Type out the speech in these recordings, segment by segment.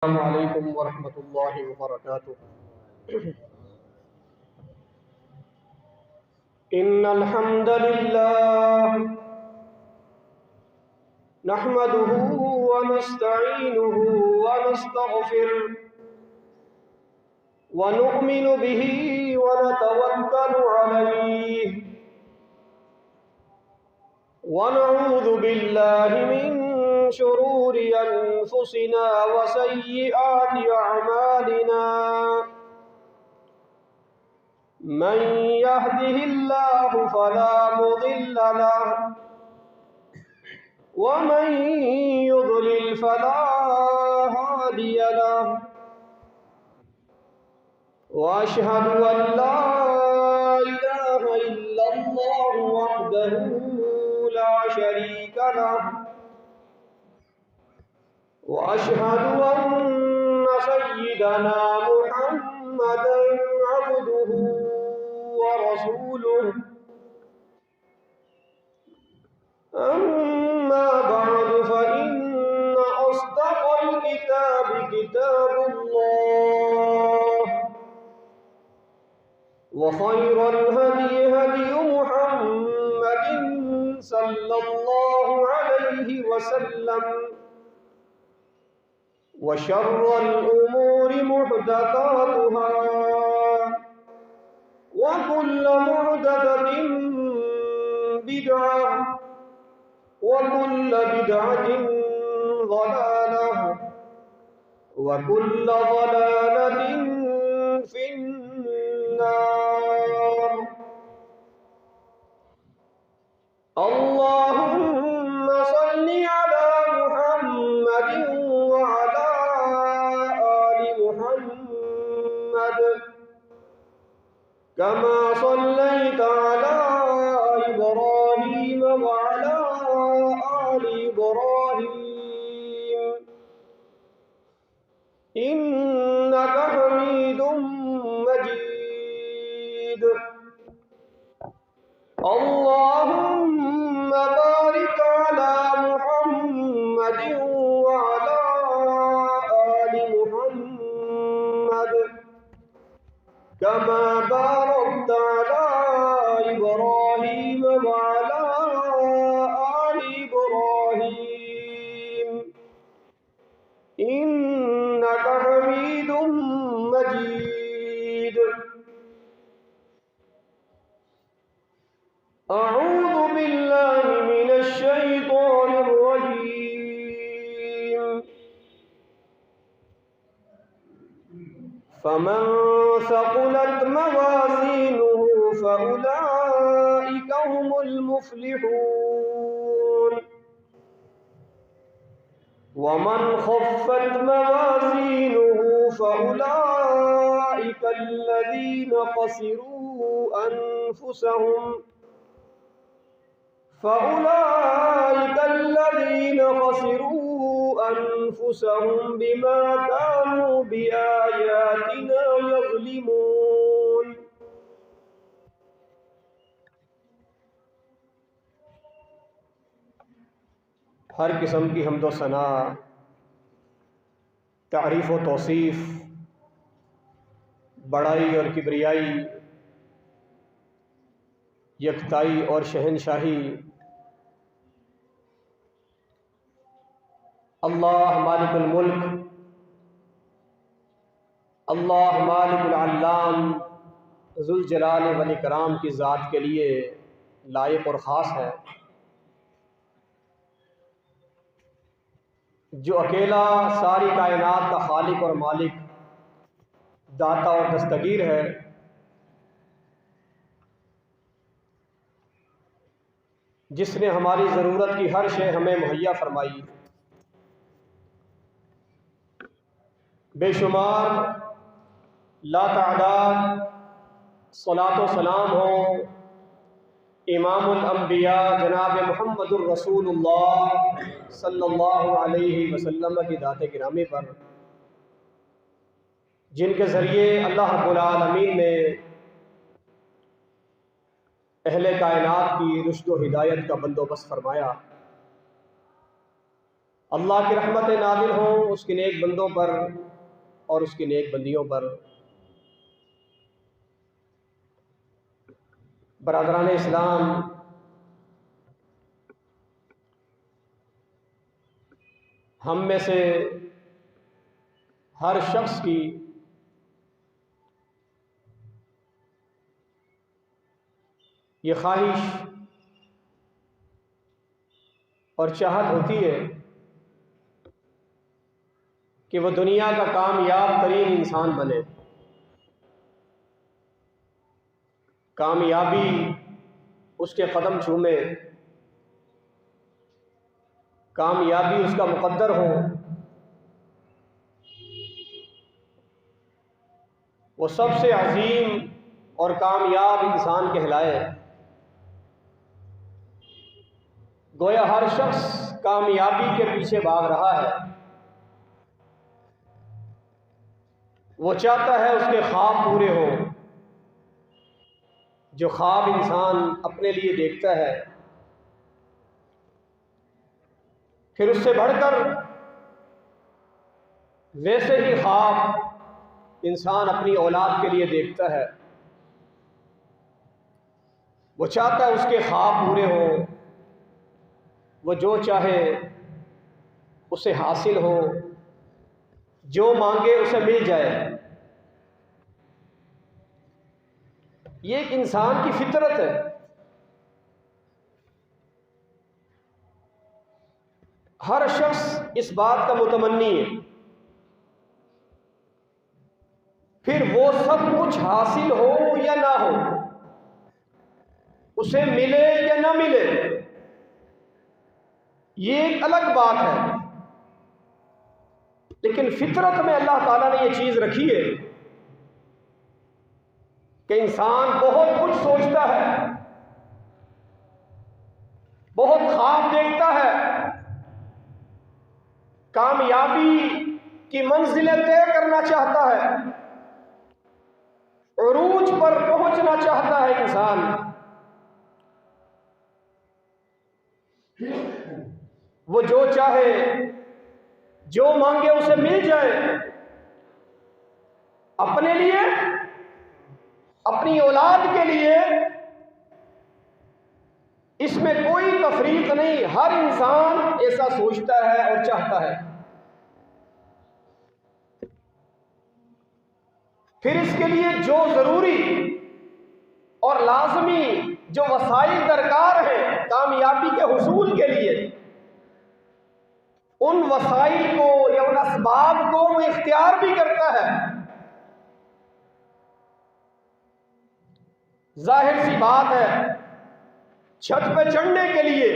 السلام علیکم ورحمۃ اللہ وبرکاتہ۔ ان الحمد للہ نحمده ونستعینه ونستغفره ونؤمن به ونتوکل علیہ ونعوذ باللہ من شرور انفسنا وسیئات اعمالنا من يهده الله فلا مضل له ومن يضلل فلا هادي له واشهد ان لا اله الا الله وحده لا شريك له واشهد ان سيدنا محمدا عبده ورسوله أما بعد فإن أصدق الكتاب كتاب الله وخير الهدي هدي محمد صلى الله عليه وسلم وشر الأمور محدثاتها وكل محدثة بدعة وكل بدعة ضلالة وكل ضلالة في النار اللهم صل على محمد وعلى آل محمد كما صليت على إبراهيم وعلى آل إبراهيم إنك حميد مجيد اللهم بارك على محمد وعلى آل محمد كما باركت على إبراهيم وعلى آل إبراهيم إنك حميد مجيد أعوذ بالله من الشيطان الرجيم فمن ثقلت موازينه فأولئك هم المفلحون ومن خفت موازينه فأولئك الذين خسروا أنفسهم بما كانوا بآياتنا يظلمون ہر قسم کی حمد و ثنا، تعریف و توصیف، بڑائی اور کبریائی، یکتائی اور شہنشاہی اللہ مالک الملک، اللہ مالک العلام ذوالجلال والاکرام کی ذات کے لیے لائق اور خاص ہے، جو اکیلا ساری کائنات کا خالق اور مالک، داتا اور دستگیر ہے، جس نے ہماری ضرورت کی ہر شے ہمیں مہیا فرمائی، بے شمار لا تعداد صلاۃ و سلام ہو امام الانبیاء جناب محمد الرسول اللہ صلی اللہ علیہ وسلم کی ذات گرامی پر، جن کے ذریعے اللہ رب العالمین نے اہل کائنات کی رشد و ہدایت کا بندوبست فرمایا، اللہ کی رحمتیں نازل ہوں اس کے نیک بندوں پر اور اس کی نیک بندیوں پر۔ برادران اسلام، ہم میں سے ہر شخص کی یہ خواہش اور چاہت ہوتی ہے کہ وہ دنیا کا کامیاب ترین انسان بنے، کامیابی اس کے قدم چومے، کامیابی اس کا مقدر ہو، وہ سب سے عظیم اور کامیاب انسان کہلائے۔ گویا ہر شخص کامیابی کے پیچھے بھاگ رہا ہے، وہ چاہتا ہے اس کے خواب پورے ہوں، جو خواب انسان اپنے لیے دیکھتا ہے، پھر اس سے بڑھ کر ویسے ہی خواب انسان اپنی اولاد کے لیے دیکھتا ہے۔ وہ چاہتا ہے اس کے خواب پورے ہوں، وہ جو چاہے اسے حاصل ہو، جو مانگے اسے مل جائے۔ یہ ایک انسان کی فطرت ہے۔ ہر شخص اس بات کا متمنی ہے، پھر وہ سب کچھ حاصل ہو یا نہ ہو، اسے ملے یا نہ ملے، یہ ایک الگ بات ہے، لیکن فطرت میں اللہ تعالیٰ نے یہ چیز رکھی ہے کہ انسان بہت کچھ سوچتا ہے، بہت خواب دیکھتا ہے، کامیابی کی منزلیں طے کرنا چاہتا ہے، عروج پر پہنچنا چاہتا ہے انسان۔ وہ جو چاہے، جو مانگے اسے مل جائے، اپنے لیے، اپنی اولاد کے لیے، اس میں کوئی تفریق نہیں، ہر انسان ایسا سوچتا ہے اور چاہتا ہے۔ پھر اس کے لیے جو ضروری اور لازمی جو وسائل درکار ہیں کامیابی کے حصول کے لیے، ان وسائل کو یا ان اسباب کو وہ اختیار بھی کرتا ہے۔ ظاہر سی بات ہے، چھت پہ چڑھنے کے لیے،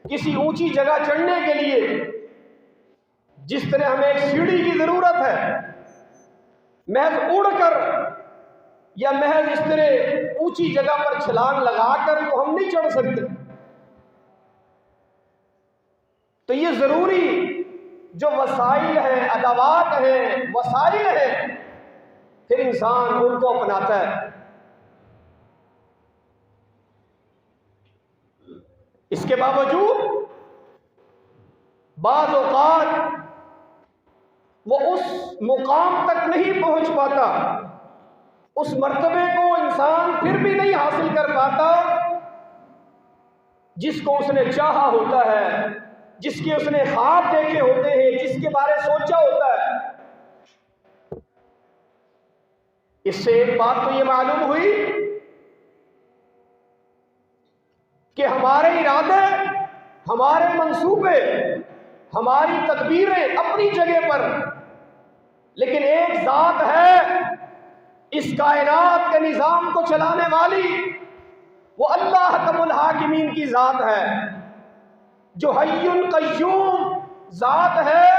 کسی اونچی جگہ چڑھنے کے لیے جس طرح ہمیں ایک سیڑھی کی ضرورت ہے، محض اڑ کر یا محض اس طرح اونچی جگہ پر چھلانگ لگا کر تو ہم نہیں چڑھ سکتے۔ تو یہ ضروری جو وسائل ہیں، ادوات ہیں، وسائل ہیں، پھر انسان ان کو اپناتا ہے۔ اس کے باوجود بعض اوقات وہ اس مقام تک نہیں پہنچ پاتا، اس مرتبے کو انسان پھر بھی نہیں حاصل کر پاتا جس کو اس نے چاہا ہوتا ہے، جس کے اس نے خواب دیکھے ہوتے ہیں، جس کے بارے سوچا ہوتا ہے۔ اس سے ایک بات تو یہ معلوم ہوئی کہ ہمارے ارادے، ہمارے منصوبے، ہماری تدبیریں اپنی جگہ پر، لیکن ایک ذات ہے اس کائنات کے نظام کو چلانے والی، وہ اللہ حکم الحاکمین کی ذات ہے، جو حی قیوم ذات ہے۔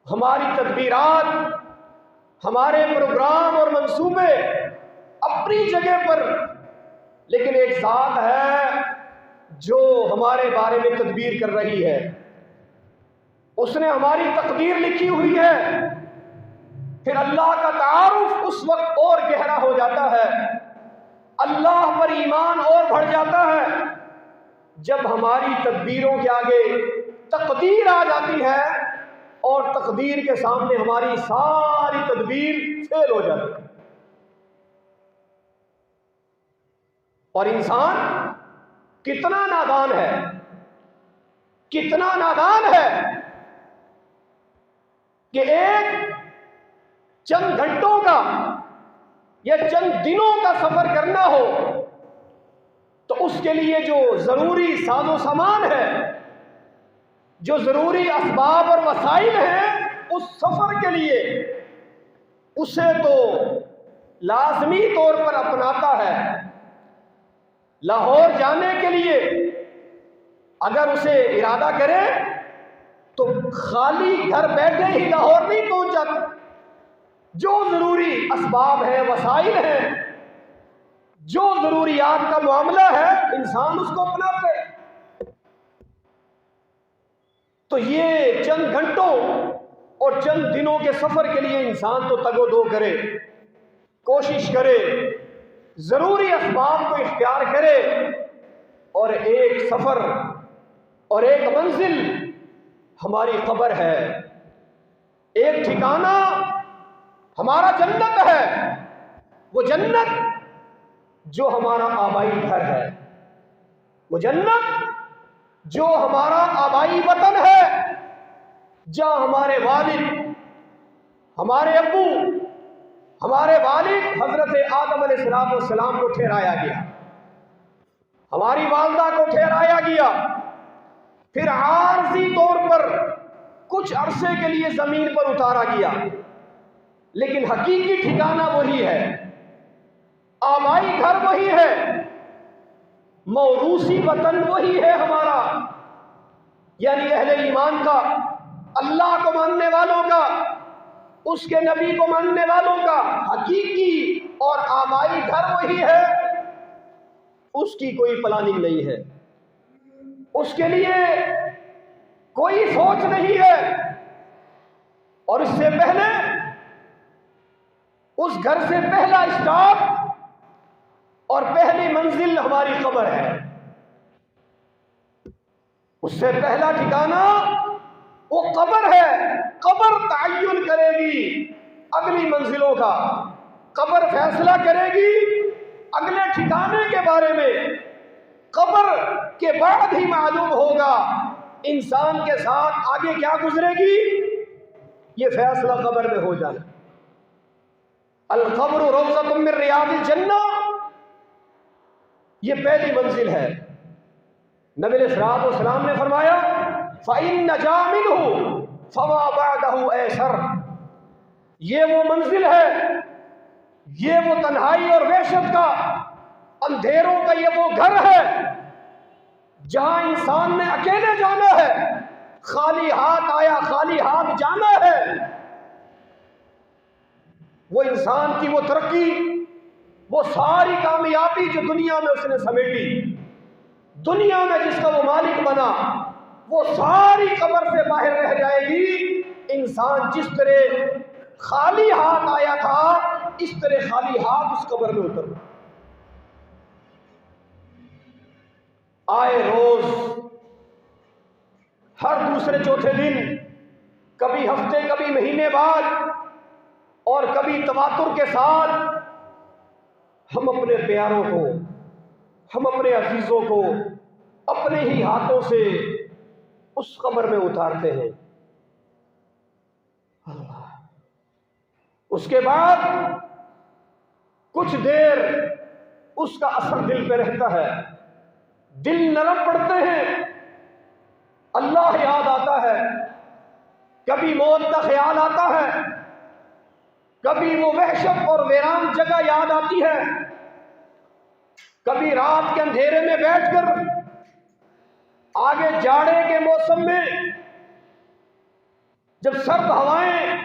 ہماری تدبیرات، ہمارے پروگرام اور منصوبے اپنی جگہ پر، لیکن ایک ذات ہے جو ہمارے بارے میں تدبیر کر رہی ہے، اس نے ہماری تقدیر لکھی ہوئی ہے۔ پھر اللہ کا تعارف اس وقت اور گہرا ہو جاتا ہے، اللہ پر ایمان اور بڑھ جاتا ہے، جب ہماری تدبیروں کے آگے تقدیر آ جاتی ہے اور تقدیر کے سامنے ہماری ساری تدبیر فیل ہو جاتی ہے. اور انسان کتنا نادان ہے، کتنا نادان ہے کہ ایک چند گھنٹوں کا یا چند دنوں کا سفر کرنا ہو تو اس کے لیے جو ضروری ساز و سامان ہے، جو ضروری اسباب اور وسائل ہیں، اس سفر کے لیے اسے تو لازمی طور پر اپناتا ہے. لاہور جانے کے لیے اگر اسے ارادہ کرے تو خالی گھر بیٹھے ہی لاہور نہیں پہنچ جاتا. جو ضروری اسباب ہیں، وسائل ہیں، جو ضروریات کا معاملہ ہے، انسان اس کو اپناتے. تو یہ چند گھنٹوں اور چند دنوں کے سفر کے لیے انسان تو تگ و دو کرے، کوشش کرے، ضروری اسباب کو اختیار کرے، اور ایک سفر اور ایک منزل ہماری قبر ہے، ایک ٹھکانہ ہمارا جنت ہے. وہ جنت جو ہمارا آبائی گھر ہے، وہ جنت جو ہمارا آبائی وطن ہے، جہاں ہمارے والد، ہمارے ابو، ہمارے والد حضرت آدم علیہ السلام کو ٹھہرایا گیا، ہماری والدہ کو ٹھہرایا گیا، پھر عارضی طور پر کچھ عرصے کے لیے زمین پر اتارا گیا، لیکن حقیقی ٹھکانہ وہی ہے، آبائی گھر وہی ہے، موروثی وطن وہی ہے ہمارا. یعنی اہل ایمان کا، اللہ کو ماننے والوں کا، اس کے نبی کو ماننے والوں کا حقیقی اور آبائی گھر وہی ہے. اس کی کوئی پلاننگ نہیں ہے، اس کے لیے کوئی سوچ نہیں ہے، اور اس سے پہلے اس گھر سے پہلا اسٹاپ اور پہلی منزل ہماری قبر ہے. اس سے پہلا ٹھکانہ وہ قبر ہے. قبر تعین کرے گی اگلی منزلوں کا، قبر فیصلہ کرے گی اگلے ٹھکانے کے بارے میں. قبر کے بعد ہی معلوم ہوگا انسان کے ساتھ آگے کیا گزرے گی. یہ فیصلہ قبر میں ہو جانا. القبر روضۃ من ریاض الجنہ، یہ پہلی منزل ہے. نبی علیہ السلام نے فرمایا فَإِن نَجَا مِنْهُ فَمَا بَعْدَهُ أَيْسَرُ، یہ وہ منزل ہے، یہ وہ تنہائی اور وحشت کا، اندھیروں کا یہ وہ گھر ہے جہاں انسان نے اکیلے جانا ہے، خالی ہاتھ آیا خالی ہاتھ جانا ہے. وہ انسان کی وہ ترقی، وہ ساری کامیابی جو دنیا میں اس نے سمیٹی، دنیا میں جس کا وہ مالک بنا، وہ ساری قبر سے باہر رہ جائے گی. انسان جس طرح خالی ہاتھ آیا تھا اس طرح خالی ہاتھ اس قبر میں اتر آئے روز، ہر دوسرے چوتھے دن، کبھی ہفتے کبھی مہینے بعد، اور کبھی تواتر کے ساتھ ہم اپنے پیاروں کو، ہم اپنے عزیزوں کو اپنے ہی ہاتھوں سے اس قبر میں اتارتے ہیں. اس کے بعد کچھ دیر اس کا اثر دل پہ رہتا ہے، دل نرم پڑتے ہیں، اللہ یاد آتا ہے، کبھی موت کا خیال آتا ہے، کبھی وہ وحشت اور ویران جگہ یاد آتی ہے، کبھی رات کے اندھیرے میں بیٹھ کر آگے جاڑے کے موسم میں جب سرد ہوائیں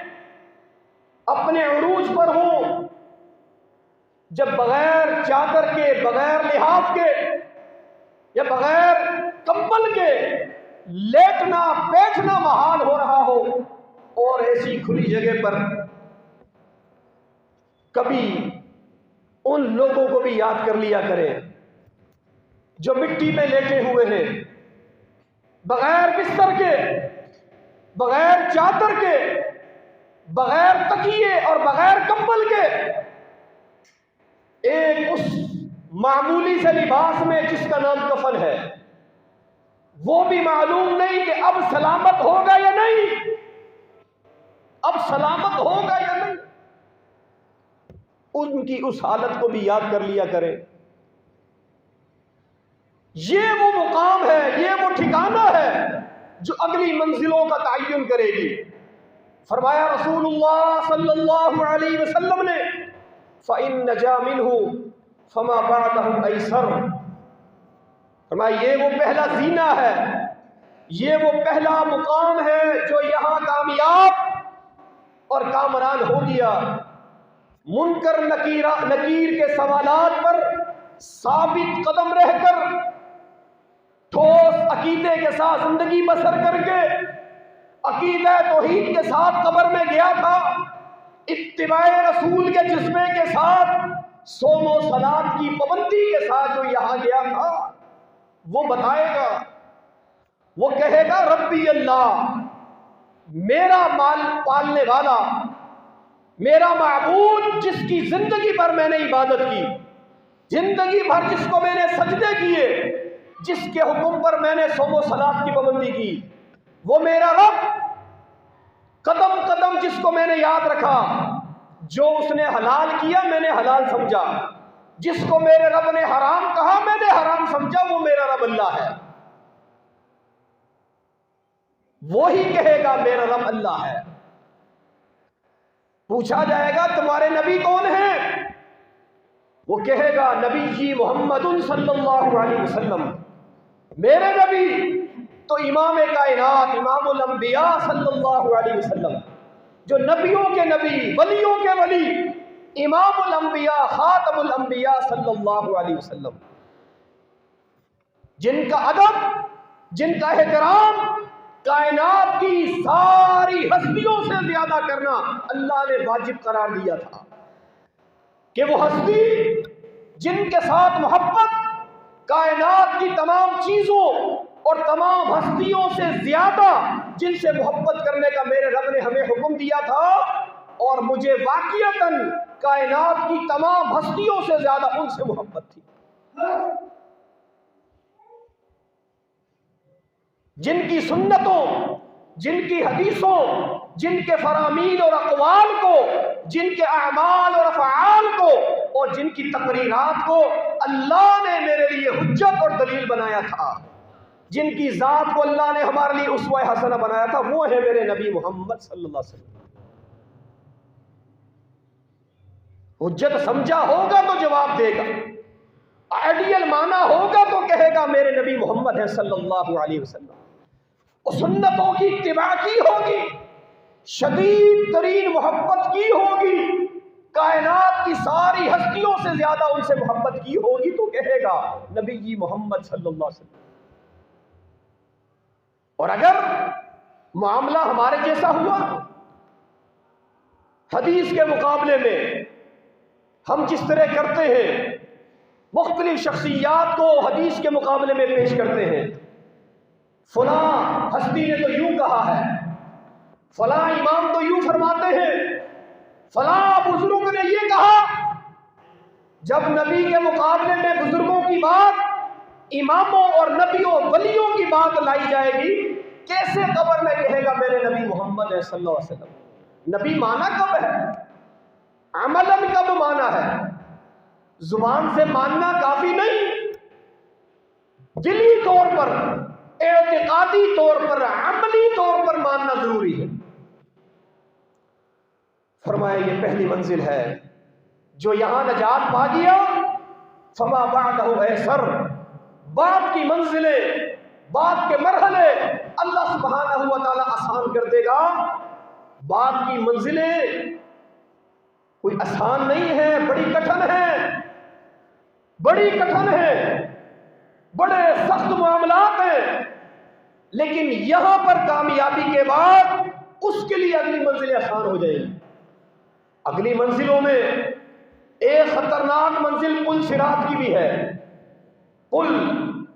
اپنے عروج پر ہوں، جب بغیر چادر کے، بغیر لحاف کے یا بغیر کمبل کے لیٹنا بیٹھنا محال ہو رہا ہو، اور ایسی کھلی جگہ پر کبھی ان لوگوں کو بھی یاد کر لیا کریں جو مٹی میں لیٹے ہوئے ہیں، بغیر بستر کے، بغیر چادر کے، بغیر تکیے اور بغیر کمبل کے، ایک اس معمولی سے لباس میں جس کا نام کفن ہے، وہ بھی معلوم نہیں کہ اب سلامت ہوگا یا نہیں، اب سلامت ہوگا یا نہیں۔ ان کی اس حالت کو بھی یاد کر لیا کریں۔ یہ وہ مقام ہے، یہ وہ ٹھکانہ ہے جو اگلی منزلوں کا تعین کرے گی۔ فرمایا رسول اللہ صلی اللہ علیہ وسلم نے، فَإِن نَجَا مِنْهُ فَمَا بَعْدَهُ أَيْسَرُ۔ فرمایا یہ وہ پہلا زینہ ہے، یہ وہ پہلا مقام ہے جو یہاں کامیاب اور کامران ہو گیا۔ منکر نکیر کے سوالات پر ثابت قدم رہ کر، ٹھوس عقیدے کے ساتھ زندگی بسر کر کے، عقیدہ توحید کے ساتھ قبر میں گیا تھا، اتباع رسول کے جذبے کے ساتھ، صوم و صلاۃ کی پابندی کے ساتھ جو یہاں گیا تھا، وہ بتائے گا، وہ کہے گا ربی اللہ، میرا مال پالنے والا، میرا معبود جس کی زندگی بھر میں نے عبادت کی، زندگی بھر جس کو میں نے سجدے کیے، جس کے حکم پر میں نے صوم و صلاۃ کی پابندی کی، وہ میرا رب، قدم قدم جس کو میں نے یاد رکھا، جو اس نے حلال کیا میں نے حلال سمجھا، جس کو میرے رب نے حرام کہا میں نے حرام سمجھا، وہ میرا رب اللہ ہے۔ وہی کہے گا میرا رب اللہ ہے۔ پوچھا جائے گا تمہارے نبی کون ہیں؟ وہ کہے گا نبی جی محمد صلی اللہ علیہ وسلم، میرے نبی تو امام کائنات، امام الانبیاء صلی اللہ علیہ وسلم، جو نبیوں کے نبی، ولیوں کے ولی، امام الانبیاء، خاتم الانبیاء صلی اللہ علیہ وسلم، جن کا ادب، جن کا احترام کائنات کی ساری ہستیوں سے زیادہ کرنا اللہ نے واجب قرار دیا تھا، کہ وہ ہستی جن کے ساتھ محبت کائنات کی تمام چیزوں اور تمام ہستیوں سے زیادہ جن سے محبت کرنے کا میرے رب نے ہمیں حکم دیا تھا، اور مجھے واقعتاً کائنات کی تمام ہستیوں سے زیادہ ان سے محبت تھی، جن کی سنتوں، جن کی حدیثوں، جن کے فرامین اور اقوال کو، جن کے اعمال اور افعال کو، اور جن کی تقریرات کو اللہ نے میرے لیے حجت اور دلیل بنایا تھا، جن کی ذات کو اللہ نے ہمارے لیے اسوہ حسنہ بنایا تھا، وہ ہے میرے نبی محمد صلی اللہ علیہ وسلم۔ حجت سمجھا ہوگا تو جواب دے گا، آئیڈیل مانا ہوگا تو کہے گا میرے نبی محمد ہے صلی اللہ علیہ وسلم، اور سنتوں کی اتباع کی ہوگی، شدید ترین محبت کی ہوگی، کائنات کی ساری ہستیوں سے زیادہ ان سے محبت کی ہوگی، تو کہے گا نبی جی محمد صلی اللہ علیہ وسلم۔ اور اگر معاملہ ہمارے جیسا ہوا، حدیث کے مقابلے میں ہم جس طرح کرتے ہیں، مختلف شخصیات کو حدیث کے مقابلے میں پیش کرتے ہیں، فلاں ہستی نے تو یوں کہا ہے، فلاں امام تو یوں فرماتے ہیں، فلاں بزرگ نے یہ کہا، جب نبی کے مقابلے میں بزرگوں کی بات، اماموں اور نبیوں ولیوں کی بات لائی جائے گی، کیسے قبر میں کہے گا میرے نبی محمد صلی اللہ علیہ وسلم؟ نبی مانا کب ہے؟ عملاً کب مانا ہے؟ زبان سے ماننا کافی نہیں، دلی طور پر، اعتقادی طور پر، عملی طور پر ماننا ضروری ہے۔ فرمایا یہ پہلی منزل ہے، جو یہاں نجات پا گیا، فما بعدہ ایسر، بعد کی منزلیں، بعد کے مرحلے اللہ سبحانہ و تعالی آسان کر دے گا۔ بعد کی منزلیں کوئی آسان نہیں ہے، بڑی کٹھن ہے، بڑی کٹھن ہے، بڑے سخت معاملات ہیں، لیکن یہاں پر کامیابی کے بعد اس کے لیے اگلی منزلیں آسان ہو جائیں گی۔ اگلی منزلوں میں ایک خطرناک منزل پل صراط کی بھی ہے، پل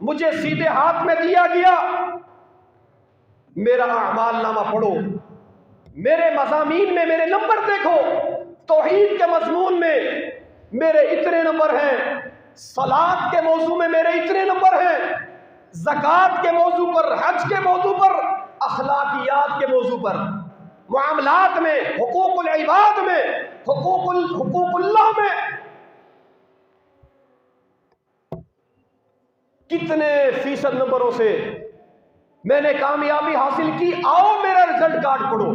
مجھے سیدھے ہاتھ میں دیا گیا، میرا اعمال نامہ پڑھو، میرے مضامین میں میرے نمبر دیکھو، توحید کے مضمون میں میرے اتنے نمبر ہیں، صلاۃ کے موضوع میں میرے اتنے نمبر ہیں، زکوٰۃ کے موضوع پر، حج کے موضوع پر، اخلاقیات کے موضوع پر، معاملات میں، حقوق العباد میں، حقوق اللہ میں کتنے فیصد نمبروں سے میں نے کامیابی حاصل کی، آؤ میرا رزلٹ کارڈ پڑھو۔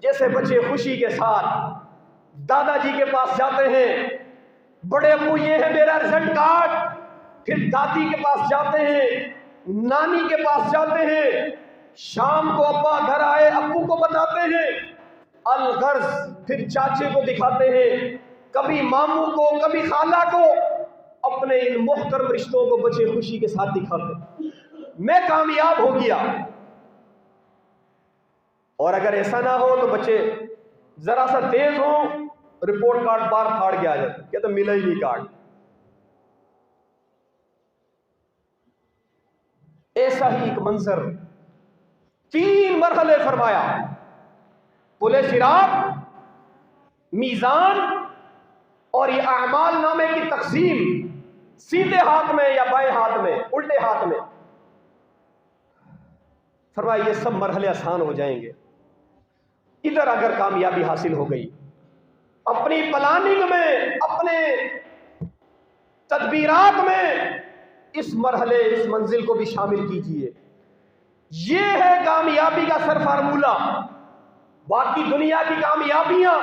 جیسے بچے خوشی کے ساتھ دادا جی کے پاس جاتے ہیں، بڑے ابو یہ ہے میرا رزلٹ کارڈ، پھر دادی کے پاس جاتے ہیں، نانی کے پاس جاتے ہیں، شام کو ابا گھر آئے ابو کو بتاتے ہیں، الغرض پھر چاچے کو دکھاتے ہیں، کبھی ماموں کو، کبھی خالہ کو، اپنے ان محترم رشتوں کو بچے خوشی کے ساتھ دکھاتے ہیں، میں کامیاب ہو گیا۔ اور اگر ایسا نہ ہو تو بچے ذرا سا تیز ہوں، رپورٹ کارڈ بار پھاڑ کے آ جاتے، کہتے ملا ہی نہیں کارڈ۔ ایسا ہی ایک منظر 3 مرحلے فرمایا، پل صراط، میزان اور یہ اعمال نامے کی تقسیم، سیدھے ہاتھ میں یا بائیں ہاتھ میں، الٹے ہاتھ میں۔ فرمایا یہ سب مرحلے آسان ہو جائیں گے ادھر اگر کامیابی حاصل ہو گئی۔ اپنی پلاننگ میں، اپنے تدبیرات میں اس مرحلے، اس منزل کو بھی شامل کیجئے۔ یہ ہے کامیابی کا سر فارمولہ۔ باقی دنیا کی کامیابیاں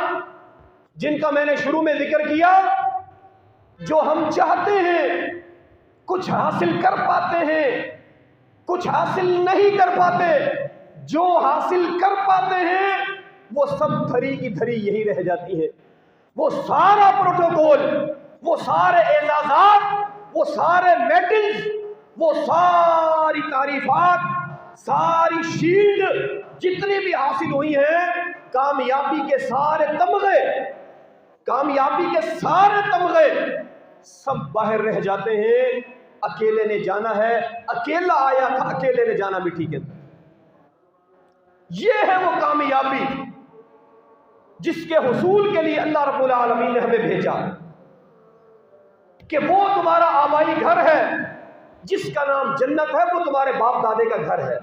جن کا میں نے شروع میں ذکر کیا، جو ہم چاہتے ہیں کچھ حاصل کر پاتے ہیں، کچھ حاصل نہیں کر پاتے، جو حاصل کر پاتے ہیں وہ سب دھری کی دھری یہی رہ جاتی ہے۔ وہ سارا پروٹوکول، وہ سارے اعزازات، وہ سارے میڈلز، وہ ساری تعریفات، ساری شیلڈ جتنی بھی حاصل ہوئی ہیں، کامیابی کے سارے تمغے، کامیابی کے سارے تمغے سب باہر رہ جاتے ہیں۔ اکیلے نے جانا ہے، اکیلا آیا تھا، اکیلے نے جانا بھی ٹھیک ہے۔ یہ ہے وہ کامیابی جس کے حصول کے لیے اللہ رب العالمین نے ہمیں بھیجا، کہ وہ تمہارا آبائی گھر ہے جس کا نام جنت ہے، وہ تمہارے باپ دادے کا گھر ہے،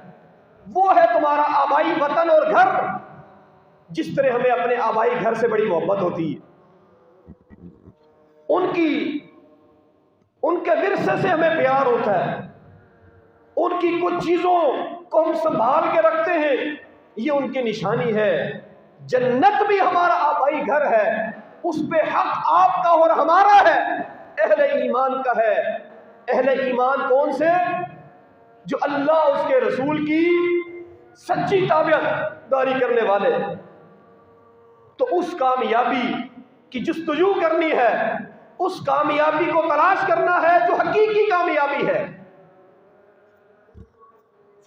وہ ہے تمہارا آبائی وطن اور گھر۔ جس طرح ہمیں اپنے آبائی گھر سے بڑی محبت ہوتی ہے، ان کے ورثے سے ہمیں پیار ہوتا ہے، ان کی کچھ چیزوں کو ہم سنبھال کے رکھتے ہیں، یہ ان کی نشانی ہے۔ جنت بھی ہمارا آبائی گھر ہے، اس پہ حق آپ کا اور ہمارا ہے، اہل ایمان کا ہے۔ اہل ایمان کون سے؟ جو اللہ اس کے رسول کی سچی تابعیت داری کرنے والے۔ تو اس کامیابی کی جستجو کرنی ہے، اس کامیابی کو تلاش کرنا ہے جو حقیقی کامیابی ہے۔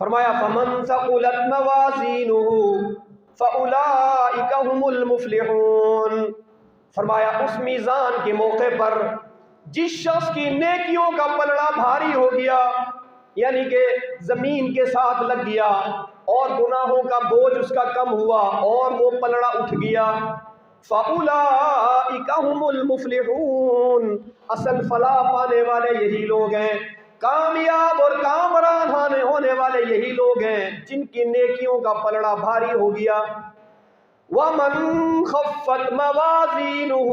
فرمایا فَمَن ثَقُلَتْ مَوَازِينُهُ فَأُولَئِكَ هُمُ الْمُفْلِحُونَ۔ فرمایا اس میزان کے موقع پر جس شخص کی نیکیوں کا پلڑا بھاری ہو گیا، یعنی کہ زمین کے ساتھ لگ گیا اور گناہوں کا بوجھ اس کا کم ہوا اور وہ پلڑا اٹھ گیا، فَأُولَئِكَ هُمُ الْمُفْلِحُونَ، اصل فلاح پانے والے یہی لوگ ہیں، کامیاب اور کامران ہونے والے یہی لوگ ہیں جن کی نیکیوں کا پلڑا بھاری ہو گیا۔ وَمَنْ خَفَّتْ مَوَازِينُهُ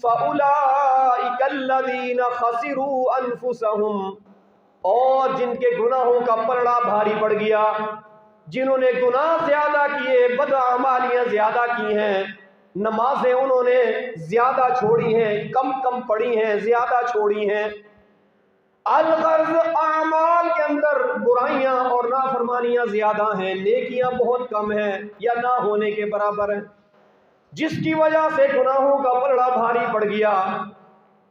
فَأُولَئِكَ الَّذِينَ خَسِرُوا أَنفُسَهُمْ، اور جن کے گناہوں کا پلڑا بھاری پڑ گیا، جنہوں نے گناہ زیادہ کیے، بدعمالیاں زیادہ کی ہیں، نمازیں انہوں نے زیادہ چھوڑی ہیں، کم پڑھی ہیں، زیادہ چھوڑی ہیں، الغرض اعمال کے اندر برائیاں اور نافرمانیاں زیادہ ہیں، نیکیاں بہت کم ہیں یا نہ ہونے کے برابر ہیں، جس کی وجہ سے گناہوں کا پلڑا بھاری پڑ گیا،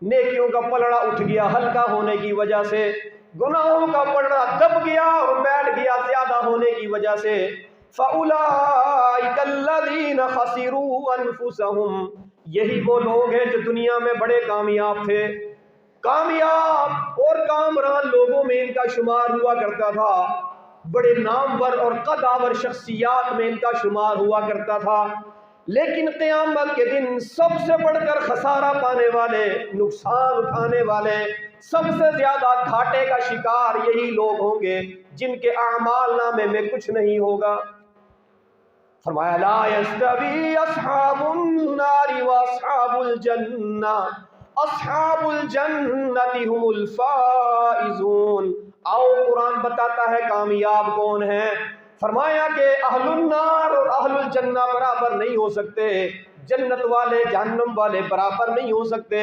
نیکیوں کا پلڑا اٹھ گیا ہلکا ہونے کی وجہ سے، گناہوں کا پلڑا دب گیا اور بیٹھ گیا زیادہ ہونے کی وجہ سے۔ فَأُولَئِكَ الَّذِينَ خَسِرُوا أَنفُسَهُمْ، یہی وہ لوگ ہیں جو دنیا میں بڑے کامیاب تھے، کامیاب اور کامران لوگوں میں ان کا شمار ہوا کرتا تھا، بڑے نامور اور قدآور شخصیات میں ان کا شمار ہوا کرتا تھا، لیکن قیامت کے دن سب سے بڑھ کر خسارہ پانے والے، نقصان اٹھانے والے، سب سے زیادہ گھاٹے کا شکار یہی لوگ ہوں گے جن کے اعمال نامے میں کچھ نہیں ہوگا۔ فرمایا لا یستوی اصحاب النار واصحاب الجنہ، اصحاب الجنت هم الفائزون۔ آؤ قرآن بتاتا ہے کامیاب کون ہیں۔ فرمایا کہ اہل النار اور اہل الجنہ برابر نہیں ہو سکتے، جنت والے جہنم والے برابر نہیں ہو سکتے۔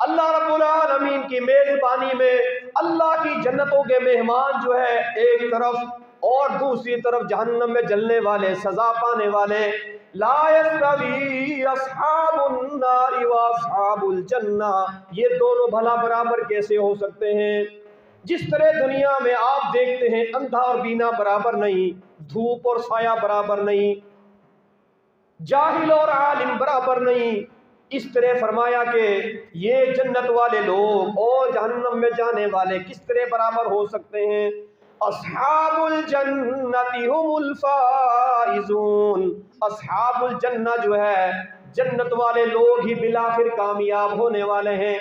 اللہ رب العالمین کی میزبانی میں اللہ کی جنتوں کے مہمان جو ہے ایک طرف، اور دوسری طرف جہنم میں جلنے والے، سزا پانے والے۔ لا یستوی اصحاب النار واصحاب الجنہ، یہ دونوں بھلا برابر کیسے ہو سکتے ہیں؟ جس طرح دنیا میں آپ دیکھتے ہیں اندھا اور بینا برابر نہیں، دھوپ اور سایہ برابر نہیں، جاہل اور عالم برابر نہیں، اس طرح فرمایا کہ یہ جنت والے لوگ اور جہنم میں جانے والے کس طرح برابر ہو سکتے ہیں؟ اصحاب الجنت هم الفائزون، اصحاب الجنہ جو ہے جنت والے لوگ ہی بالآخر کامیاب ہونے والے ہیں۔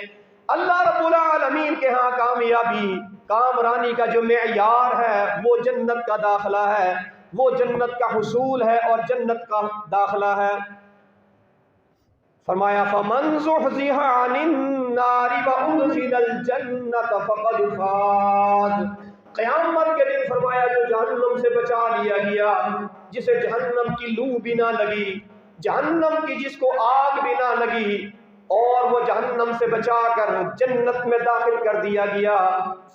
اللہ رب العالمین کے ہاں کامیابی، کامرانی کا جو معیار ہے وہ جنت کا داخلہ ہے، وہ جنت کا حصول ہے اور جنت کا داخلہ ہے۔ فرمایا فمن زحزح عن النار وادخل الجنة فقد فاز۔ قیامت کے دن فرمایا جو جہنم سے بچا لیا گیا، جسے جہنم کی لو بھی نہ لگی، جہنم کی جس کو آگ بھی نہ لگی، اور وہ جہنم سے بچا کر جنت میں داخل کر دیا گیا،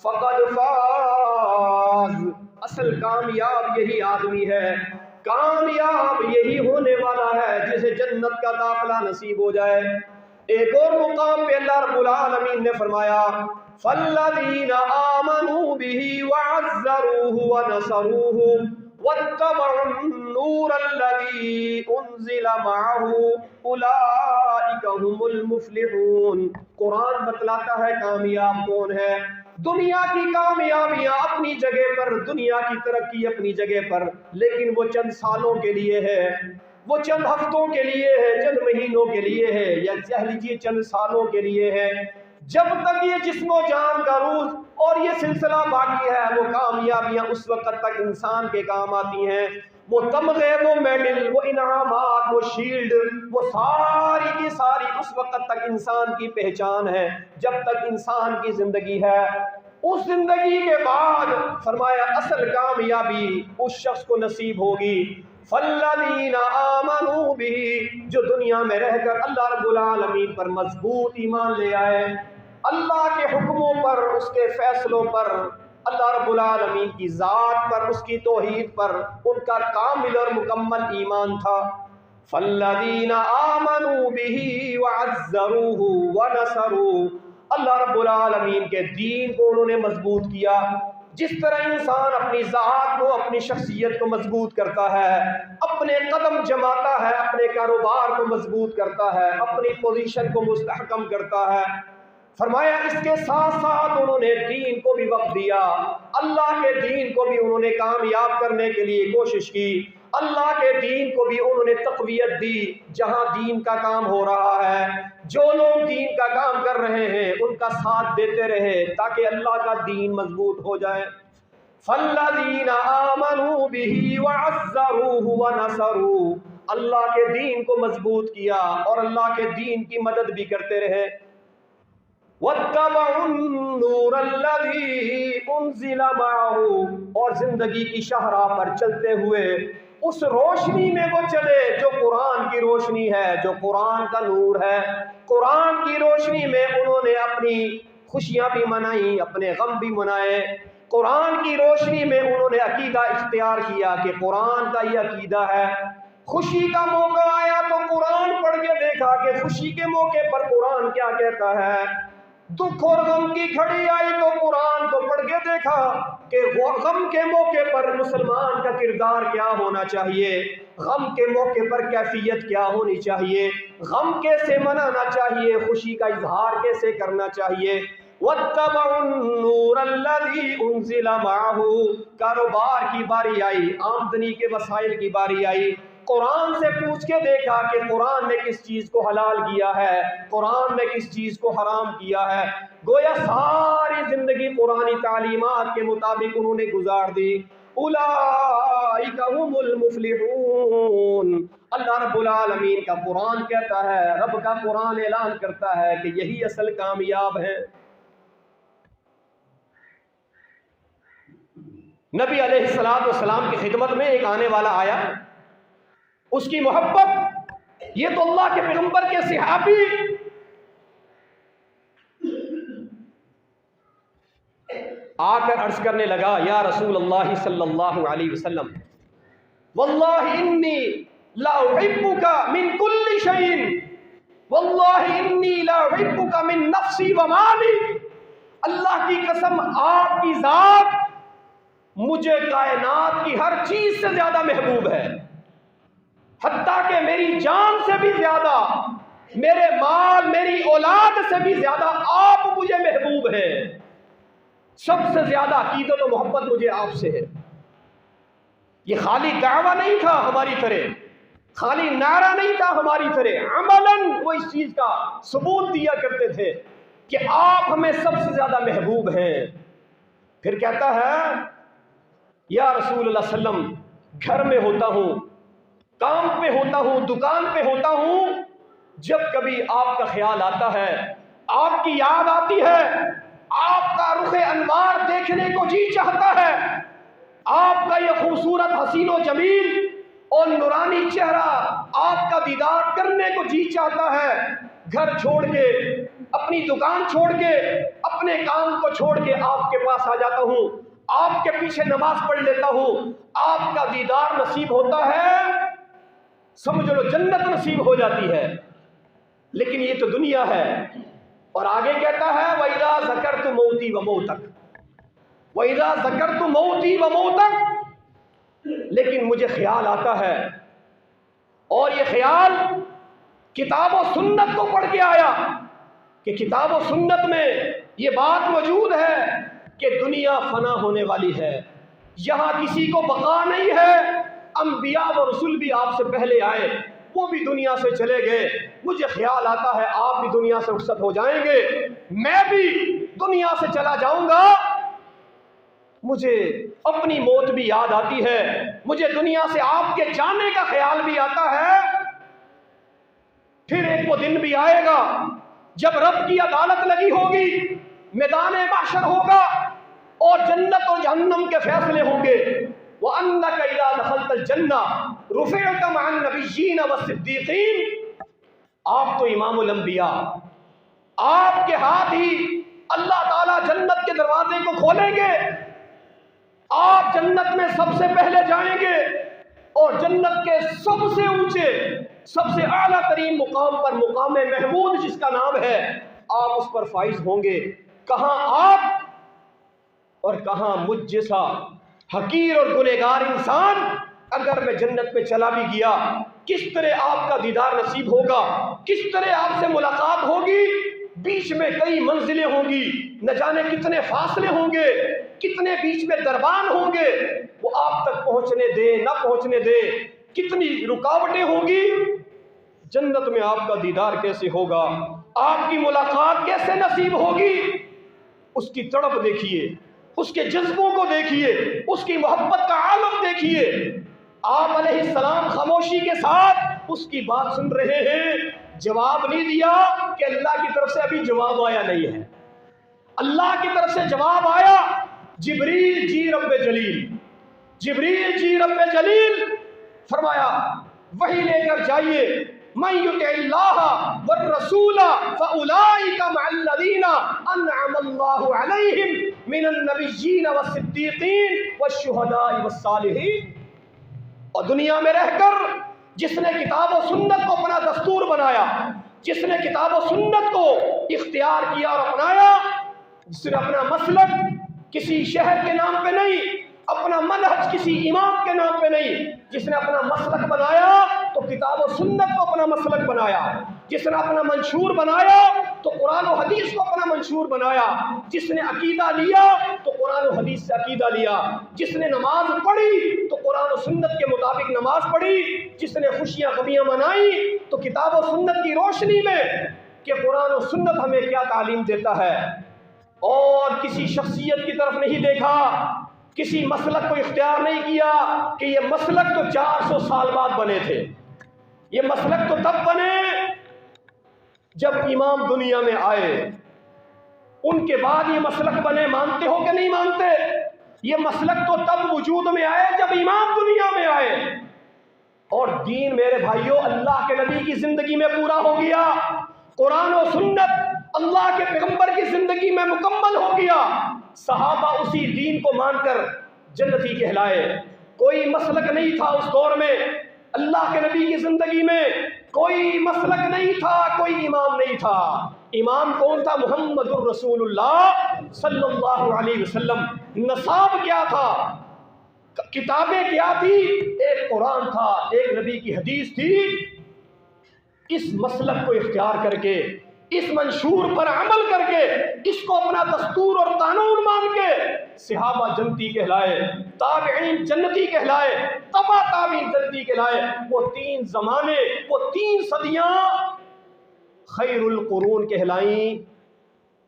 فقد فاز۔ اصل کامیاب یہی آدمی ہے، کامیاب یہی ہونے والا ہے جسے جنت کا داخلہ نصیب ہو جائے۔ ایک اور مقام پہ اللہ رب العالمین نے فرمایا فالذین آمنوا به وعزروه ونصروه واتبعوا النور الذی انزل معه اولئک هم المفلحون۔ قرآن بتلاتا ہے کامیاب کون ہے۔ دنیا کی کامیابیاں اپنی جگہ پر، دنیا کی ترقی اپنی جگہ پر، لیکن وہ چند سالوں کے لیے ہے، وہ چند ہفتوں کے لیے ہے، چند مہینوں کے لیے ہے، یا کہہ لیجیے چند سالوں کے لیے ہے۔ جب تک یہ جسم و جان کا روح اور یہ سلسلہ باقی ہے، وہ کامیابیاں اس وقت تک انسان کے کام آتی ہیں۔ وہ تمغے، وہ میڈل، وہ انعامات، وہ شیلڈ، وہ ساری کی ساری اس وقت تک انسان کی پہچان ہے جب تک انسان کی زندگی ہے۔ اس زندگی کے بعد فرمایا اصل کامیابی اس شخص کو نصیب ہوگی فالذین آمنوا به، جو دنیا میں رہ کر اللہ رب العالمین پر مضبوط ایمان لے آئے، اللہ کے حکموں پر، اس کے فیصلوں پر، اللہ رب العالمین کی ذات پر، اس کی توحید پر ان کا کامل اور مکمل ایمان تھا۔ فالذین آمنوا به وعزروه ونصروه، اللہ رب العالمین کے دین کو انہوں نے مضبوط کیا۔ جس طرح انسان اپنی ذات کو، اپنی شخصیت کو مضبوط کرتا ہے، اپنے قدم جماتا ہے، اپنے کاروبار کو مضبوط کرتا ہے، اپنی پوزیشن کو مستحکم کرتا ہے، فرمایا اس کے ساتھ ساتھ انہوں نے دین کو بھی وقت دیا، اللہ کے دین کو بھی انہوں نے کامیاب کرنے کے لیے کوشش کی، اللہ کے دین کو بھی انہوں نے تقویت دی۔ جہاں دین کا کام ہو رہا ہے، جو لوگ دین کا کام کر رہے ہیں ان کا ساتھ دیتے رہے تاکہ اللہ کا دین مضبوط ہو جائے۔ فالذین آمنوا به وعزروه ونصروه، اللہ کے دین کو مضبوط کیا اور اللہ کے دین کی مدد بھی کرتے رہے۔ واتبعوا النور الذی انزل معه، اور زندگی کی شاہراہ پر چلتے ہوئے اس روشنی میں وہ چلے جو قرآن کی روشنی ہے، جو قرآن کا نور ہے۔ قرآن کی روشنی میں انہوں نے اپنی خوشیاں بھی منائی، اپنے غم بھی منائے۔ قرآن کی روشنی میں انہوں نے عقیدہ اختیار کیا کہ قرآن کا یہ عقیدہ ہے۔ خوشی کا موقع آیا تو قرآن پڑھ کے دیکھا کہ خوشی کے موقع پر قرآن کیا کہتا ہے۔ دکھ اور غم کی گھڑی آئی تو قرآن کو پڑھ کے دیکھا کہ غم کے موقع پر مسلمان کا کردار کیا ہونا چاہیے، غم کے موقع پر کیفیت کیا ہونی چاہیے، غم کیسے منانا چاہیے، خوشی کا اظہار کیسے کرنا چاہیے۔ وَاتَّبَعُوا النُّورَ الَّذِي أُنزِلَ مَعَهُ. کاروبار کی باری آئی، آمدنی کے وسائل کی باری آئی، قرآن سے پوچھ کے دیکھا کہ قرآن نے کس چیز کو حلال کیا ہے، قرآن نے کس چیز کو حرام کیا ہے. گویا ساری زندگی قرآنی تعلیمات کے مطابق انہوں نے گزار دی. اولئک هم المفلحون. اللہ رب العالمین کا قرآن کہتا ہے، رب کا قرآن اعلان کرتا ہے کہ یہی اصل کامیاب ہیں. نبی علیہ السلام کی خدمت میں ایک آنے والا آیا، اس کی محبت، یہ تو اللہ کے پیغمبر کے صحابی، آ کر عرض کرنے لگا، یا رسول اللہ صلی اللہ علیہ وسلم، واللہ انی لا احبک من کل شیء، واللہ انی لا احبک من نفسی و مالی. اللہ کی قسم، آپ کی ذات مجھے کائنات کی ہر چیز سے زیادہ محبوب ہے، حتیٰ کہ میری جان سے بھی زیادہ، میرے مال، میری اولاد سے بھی زیادہ آپ مجھے محبوب ہیں. سب سے زیادہ عقیدت و محبت مجھے آپ سے ہے. یہ خالی دعویٰ نہیں تھا ہماری طرح، خالی نعرہ نہیں تھا ہماری طرح، عملاً وہ اس چیز کا ثبوت دیا کرتے تھے کہ آپ ہمیں سب سے زیادہ محبوب ہیں. پھر کہتا ہے، یا رسول اللہ صلی اللہ علیہ وسلم، گھر میں ہوتا ہوں، کام پہ ہوتا ہوں، دکان پہ ہوتا ہوں، جب کبھی آپ کا خیال آتا ہے، آپ کی یاد آتی ہے، آپ کا رخ انوار دیکھنے کو جی چاہتا ہے، آپ کا یہ خوبصورت حسین و جمیل اور نورانی چہرہ آپ کا دیدار کرنے کو جی چاہتا ہے. گھر چھوڑ کے، اپنی دکان چھوڑ کے، اپنے کام کو چھوڑ کے آپ کے پاس آ جاتا ہوں، آپ کے پیچھے نماز پڑھ لیتا ہوں، آپ کا دیدار نصیب ہوتا ہے، سمجھ لو جنت نصیب ہو جاتی ہے. لیکن یہ تو دنیا ہے. اور آگے کہتا ہے، وَإِذَا ذَكَرْتُ مَوْتِي وَمَوْتَكَ، وَإِذَا ذَكَرْتُ مَوْتِي وَمَوْتَكَ. لیکن مجھے خیال آتا ہے، اور یہ خیال کتاب و سنت کو پڑھ کے آیا کہ کتاب و سنت میں یہ بات موجود ہے کہ دنیا فنا ہونے والی ہے، یہاں کسی کو بقا نہیں ہے. انبیاء و رسول بھی آپ سے پہلے آئے، وہ بھی دنیا سے چلے گئے. مجھے خیال آتا ہے آپ بھی دنیا سے رخصت ہو جائیں گے، میں بھی دنیا سے چلا جاؤں گا. مجھے اپنی موت بھی یاد آتی ہے، مجھے دنیا سے آپ کے جانے کا خیال بھی آتا ہے. پھر ایک وہ دن بھی آئے گا جب رب کی عدالت لگی ہوگی، میدان محشر ہوگا، اور جنت اور جہنم کے فیصلے ہوں گے. وَأَنَّكَ إِذَا دَخَلْتَ الْجَنَّةَ رُفِعْتَ مَعَ النَّبِيِّينَ وَالصِّدِّيقِينَ. آپ تو امام الانبیاء، آپ کے ہاتھ ہی اللہ تعالیٰ جنت کے دروازے کو کھولیں گے، آپ جنت میں سب سے پہلے جائیں گے، اور جنت کے سب سے اونچے، سب سے اعلیٰ ترین مقام پر، مقام محمود جس کا نام ہے، آپ اس پر فائز ہوں گے. کہاں آپ اور کہاں مجھ جیسا حقیر اور گنہگار انسان اگر میں جنت میں چلا بھی گیا، کس طرح آپ کا دیدار نصیب ہوگا، کس طرح آپ سے ملاقات ہوگی. بیچ میں کئی منزلیں ہوں گی، نہ جانے کتنے فاصلے ہوں گے، کتنے بیچ میں دربان ہوں گے، وہ آپ تک پہنچنے دے نہ پہنچنے دے، کتنی رکاوٹیں ہوں گی. جنت میں آپ کا دیدار کیسے ہوگا، آپ کی ملاقات کیسے نصیب ہوگی. اس کی تڑپ دیکھیے، اس کے جذبوں کو دیکھیے، اس کی محبت کا عالم دیکھیے. آپ علیہ السلام خاموشی کے ساتھ اس کی بات سن رہے ہیں، جواب نہیں دیا کہ اللہ کی طرف سے ابھی جواب آیا نہیں ہے. اللہ کی طرف سے جواب آیا، جبریل جی رب جلیل، جبریل جی رب جلیل. فرمایا وحی لے کر جائیے، من یطع اللہ والرسول فاولئک مع الذین انعم اللہ علیہم من النبیین والصدیقین والشہداء والصالحین. اور دنیا میں رہ کر جس نے کتاب و سنت کو اپنا دستور بنایا، جس نے کتاب و سنت کو اختیار کیا اور اپنایا، جس نے اپنا مسلک کسی شہر کے نام پہ نہیں، اپنا منہج کسی امام کے نام پہ نہیں، جس نے اپنا مسلک بنایا تو کتاب و سنت کو اپنا مسلک بنایا، جس نے اپنا منشور بنایا تو قرآن و حدیث کو اپنا منشور بنایا، جس نے عقیدہ لیا تو قرآن و حدیث سے عقیدہ لیا، جس نے نماز پڑھی تو قرآن و سنت کے مطابق نماز پڑھی، جس نے خوشیاں غمیاں منائی تو کتاب و سنت کی روشنی میں کہ قرآن و سنت ہمیں کیا تعلیم دیتا ہے، اور کسی شخصیت کی طرف نہیں دیکھا، کسی مسلک کو اختیار نہیں کیا کہ یہ مسلک تو 400 سال بعد بنے تھے، یہ مسلک تو تب بنے جب امام دنیا میں آئے، ان کے بعد یہ مسلک بنے۔ مانتے ہو کہ نہیں مانتے؟ یہ مسلک تو تب وجود میں آئے جب امام دنیا میں آئے، اور دین میرے بھائیوں اللہ کے نبی کی زندگی میں پورا ہو گیا، قرآن و سنت اللہ کے پیغمبر کی زندگی میں مکمل ہو گیا، صحابہ اسی دین کو مان کر جنتی کہلائے۔ کوئی مسلک نہیں تھا اس دور میں، اللہ کے نبی کی زندگی میں کوئی مسلک نہیں تھا، کوئی امام نہیں تھا۔ امام کون تھا؟ محمد الرسول اللہ صلی اللہ علیہ وسلم۔ نصاب کیا تھا؟ کتابیں کیا تھی؟ ایک قرآن تھا، ایک نبی کی حدیث تھی۔ اس مسلک کو اختیار کر کے، اس منشور پر عمل کر کے، اس کو اپنا دستور اور قانون مان کے صحابہ جنتی کہلائے، تابعین جنتی کہلائے، تبع تابعین جنتی کہلائے۔ وہ 3 زمانے، وہ 3 صدیاں خیر القرون کہلائیں۔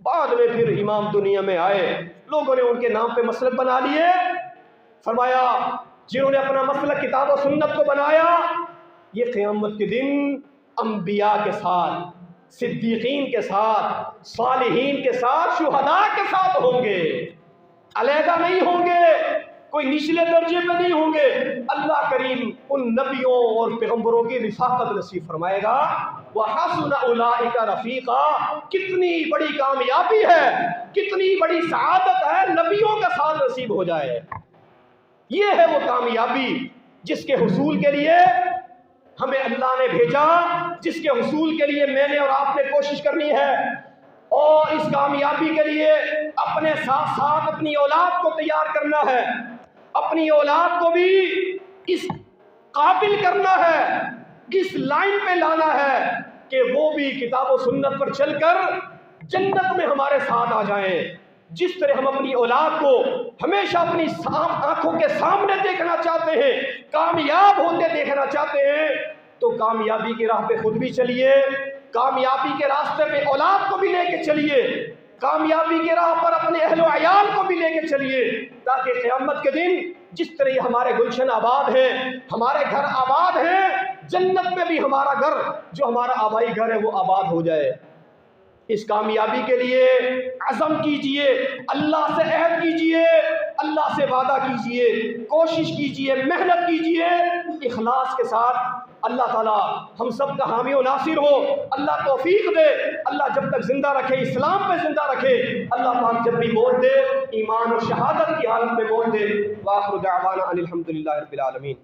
بعد میں پھر امام دنیا میں آئے، لوگوں نے ان کے نام پہ مسلک بنا لیے۔ فرمایا جنہوں نے اپنا مسلک کتاب و سنت کو بنایا، یہ قیامت کے دن انبیاء کے ساتھ، صدیقین کے ساتھ، صالحین کے ساتھ، شہداء کے ساتھ ہوں گے، علیحدہ نہیں ہوں گے، کوئی نچلے درجے پہ نہیں ہوں گے۔ اللہ کریم ان نبیوں اور پیغمبروں کی رفاقت نصیب فرمائے گا۔ وَحَسُنَ أُولَٰئِكَ رَفِيقًا، کتنی بڑی کامیابی ہے، کتنی بڑی سعادت ہے، نبیوں کا ساتھ نصیب ہو جائے۔ یہ ہے وہ کامیابی جس کے حصول کے لیے ہمیں اللہ نے بھیجا، جس کے حصول کے لیے میں نے اور آپ نے کوشش کرنی ہے، اور اس کامیابی کے لیے اپنے ساتھ ساتھ اپنی اولاد کو تیار کرنا ہے، اپنی اولاد کو بھی اس قابل کرنا ہے، اس لائن پہ لانا ہے کہ وہ بھی کتاب و سنت پر چل کر جنت میں ہمارے ساتھ آ جائیں۔ جس طرح ہم اپنی اولاد کو ہمیشہ اپنی آنکھوں کے سامنے دیکھنا چاہتے ہیں، کامیاب ہوتے دیکھنا چاہتے ہیں، تو کامیابی کی راہ پہ خود بھی چلیے، کامیابی کے راستے پہ اولاد کو بھی لے کے چلیے، کامیابی کی راہ پر اپنے اہل و عیال کو بھی لے کے چلیے، تاکہ قیامت کے دن جس طرح ہمارے گلشن آباد ہیں، ہمارے گھر آباد ہیں، جنت میں بھی ہمارا گھر جو ہمارا آبائی گھر ہے وہ آباد ہو جائے۔ اس کامیابی کے لیے عزم کیجئے، اللہ سے عہد کیجئے، اللہ سے وعدہ کیجئے، کوشش کیجئے، محنت کیجئے اخلاص کے ساتھ۔ اللہ تعالیٰ ہم سب کا حامی و ناصر ہو، اللہ توفیق دے، اللہ جب تک زندہ رکھے اسلام پہ زندہ رکھے، اللہ پاک جب بھی موت دے ایمان اور شہادت کی حالت میں موت دے۔ وآخر دعوانا ان الحمد للہ رب العالمین۔